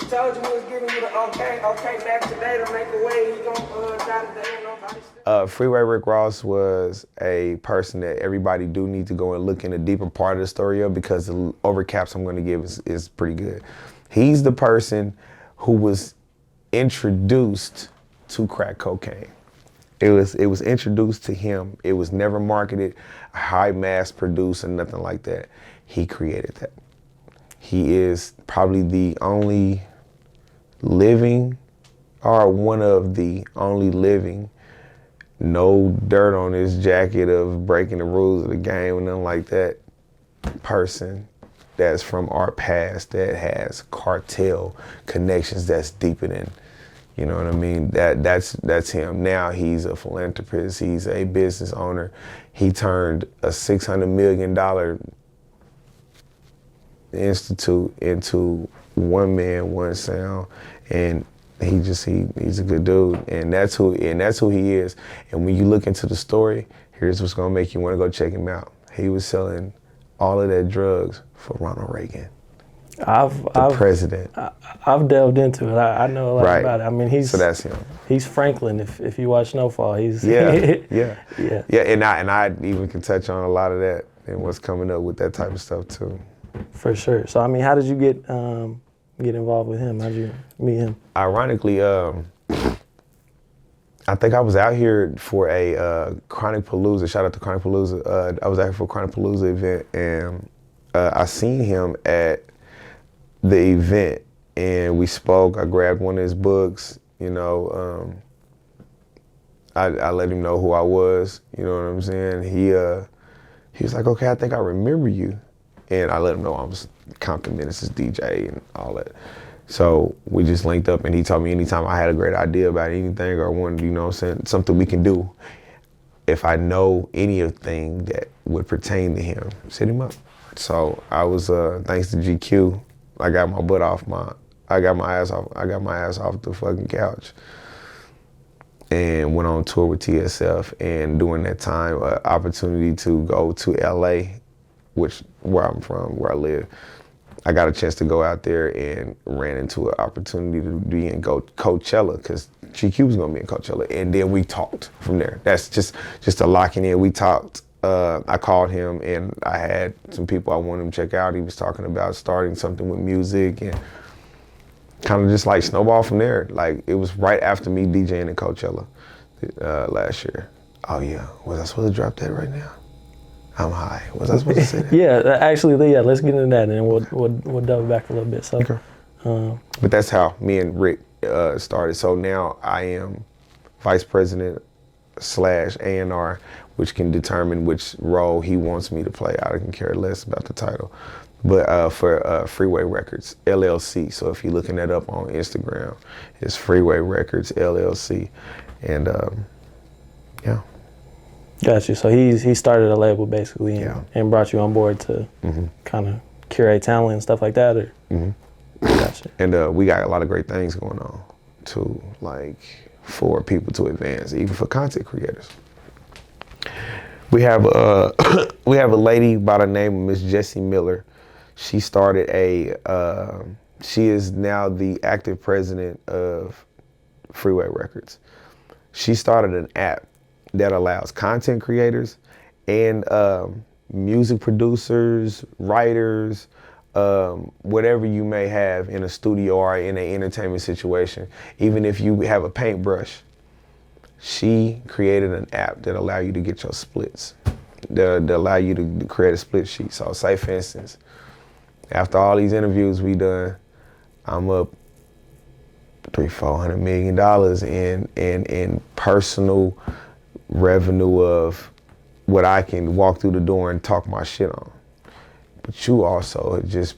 told you we was giving you the okay back today to make a way. He gon' die today, nobody. Freeway Rick Ross was a person that everybody do need to go and look in a deeper part of the story of, because the overcaps I'm going to give is pretty good. He's the person who was introduced to crack cocaine. It was introduced to him. It was never marketed, high mass produced, or nothing like that. He created that. He is probably the only living, or one of the only living, no dirt on his jacket of breaking the rules of the game or nothing like that, person that's from our past that has cartel connections that's deeper than, you know what I mean? That's him. Now he's a philanthropist. He's a business owner. He turned a $600 million institute into one man, one sound, and he's a good dude, and that's who he is. And when you look into the story, here's what's gonna make you want to go check him out. He was selling all of that drugs for Ronald Reagan, the president. I've delved into it. I know a lot about it. I mean, so that's him. He's Franklin. If you watch Snowfall, he's yeah. And I even can touch on a lot of that and what's coming up with that type of stuff too. For sure. So I mean, how did you get involved with him? How did you meet him? Ironically, I think I was out here for a Chronic Palooza. Shout out to Chronic Palooza. I was out here for a Chronic Palooza event, and I seen him at the event, and we spoke. I grabbed one of his books. You know, I let him know who I was. You know what I'm saying? He was like, okay, I think I remember you. And I let him know I was Compton Menace's DJ and all that. So we just linked up, and he told me anytime I had a great idea about anything or wanted, you know what I'm saying, something we can do, if I know anything that would pertain to him, set him up. So I was, thanks to GQ, I got my ass off the fucking couch and went on tour with TSF. And during that time, opportunity to go to LA, where I'm from, where I live, I got a chance to go out there and ran into an opportunity to be in Coachella, because GQ was gonna be in Coachella, and then we talked from there. That's just a locking in. We talked. I called him, and I had some people I wanted him to check out. He was talking about starting something with music, and kind of just like snowball from there. Like, it was right after me DJing in Coachella last year. Oh yeah, was I supposed to drop that right now? I'm high. Was I supposed to say that? Yeah, let's get into that, and we'll double back a little bit. So, okay. But that's how me and Rick started. So now I am vice president / A&R, which can determine which role he wants me to play. I can care less about the title. But for Freeway Records, LLC. So if you're looking that up on Instagram, it's Freeway Records, LLC. And yeah. Got you. So he started a label basically and brought you on board to kind of curate talent and stuff like that, or? Gotcha. And we got a lot of great things going on too, like for people to advance, even for content creators. We have a lady by the name of Miss Jessie Miller. She started she is now the active president of Freeway Records. She started an app that allows content creators and music producers, writers, whatever you may have in a studio or in an entertainment situation, even if you have a paintbrush, she created an app that allow you to get your splits, that allow you to create a split sheet. So say for instance, after all these interviews we done, I'm up $300-400 million in personal revenue of what I can walk through the door and talk my shit on. But you also just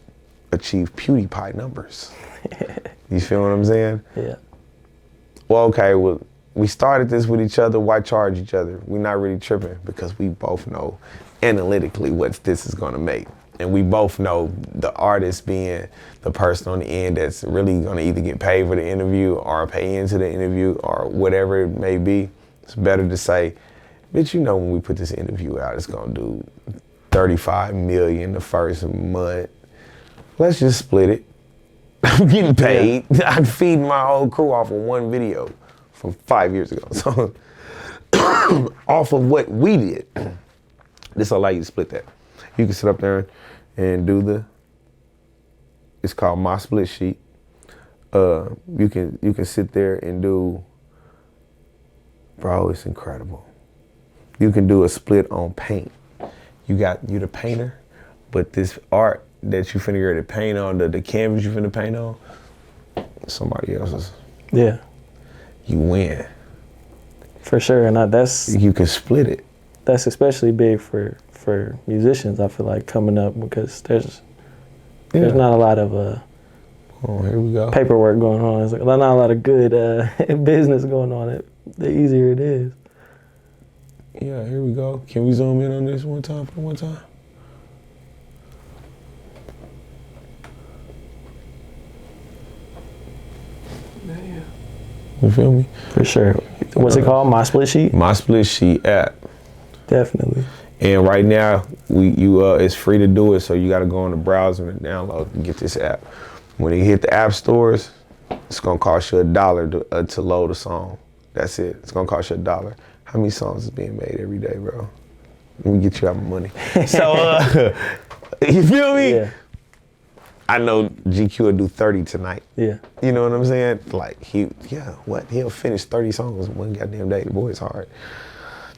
achieved PewDiePie numbers. You feel what I'm saying? Yeah. Well, okay, well, we started this with each other, why charge each other? We're not really tripping because we both know analytically what this is gonna make. And we both know the artist being the person on the end that's really gonna either get paid for the interview or pay into the interview or whatever it may be. It's better to say, bitch, you know when we put this interview out, it's gonna do 35 million the first month. Let's just split it. I'm getting paid. Yeah. I'm feeding my whole crew off of one video from 5 years ago. So off of what we did, this allow you to split that. You can sit up there and do it's called my split sheet. You can sit there and do, bro, it's incredible. You can do a split on paint. You the painter, but this art that you finna get to paint on, the canvas you finna paint on, somebody else's. Yeah. You win. For sure, and you can split it. That's especially big for musicians, I feel like, coming up, because there's not a lot of oh, here we go. Paperwork going on. There's not a lot of good business going on. The easier it is. Yeah, here we go. Can we zoom in on this one time? You feel me? For sure. What's it called? My Split Sheet? My Split Sheet app. Definitely. And right now, it's free to do it, so you got to go on the browser and download and get this app. When you hit the app stores, it's gonna cost you $1 to load a song. That's it. It's gonna cost you $1. How many songs is being made every day, bro? Let me get you out my money. So, you feel me? Yeah. I know GQ will do 30 tonight. Yeah. You know what I'm saying? Like, he'll finish 30 songs one goddamn day. The boy's hard.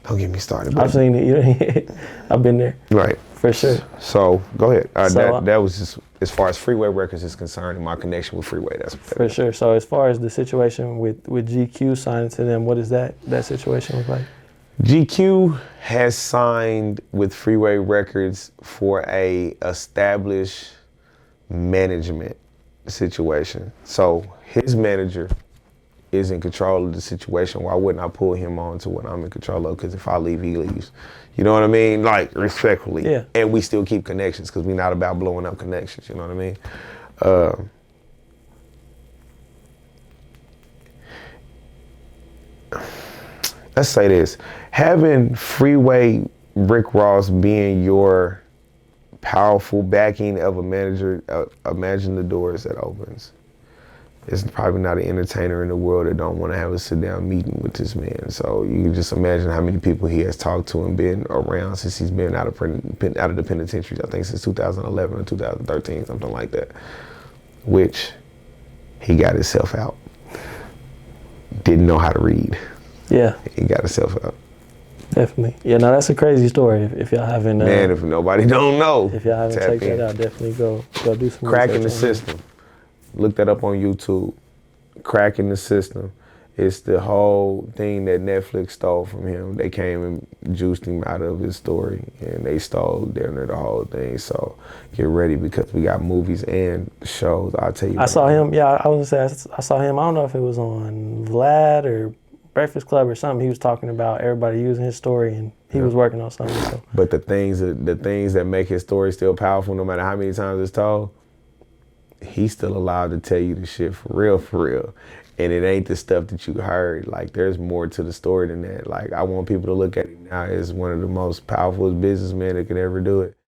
Don't get me started. I've seen it. I've been there. Right. For sure. So, go ahead. That was just, as far as Freeway Records is concerned, and my connection with Freeway, that's for sure. So, as far as the situation with GQ signing to them, what does that situation look like? GQ has signed with Freeway Records for a established management situation. So his manager is in control of the situation. Why wouldn't I pull him on to what I'm in control of? Because if I leave, he leaves. You know what I mean? Like, respectfully. Yeah. And we still keep connections, because we're not about blowing up connections. You know what I mean? Let's say this. Having Freeway Rick Ross being your powerful backing of a manager, imagine the doors that opens. There's probably not an entertainer in the world that don't want to have a sit-down meeting with this man. So you can just imagine how many people he has talked to and been around since he's been out of the penitentiary, I think since 2011 or 2013, something like that, which he got himself out. Didn't know how to read. Yeah. He got himself out. Definitely. Yeah, no, that's a crazy story. If y'all haven't... Man, if nobody don't know, if y'all haven't checked that out, definitely go do some Cracking the research on System. Look that up on YouTube. Cracking the System. It's the whole thing that Netflix stole from him. They came and juiced him out of his story, and they stole down there the whole thing. So get ready, because we got movies and shows. I'll tell you. I saw him. Yeah, I was gonna say I saw him. I don't know if it was on Vlad or Breakfast Club or something. He was talking about everybody using his story, and he was working on something. So. But the things that make his story still powerful, no matter how many times it's told, he's still allowed to tell you the shit for real. And it ain't the stuff that you heard. Like, there's more to the story than that. Like, I want people to look at him now as one of the most powerful businessmen that could ever do it.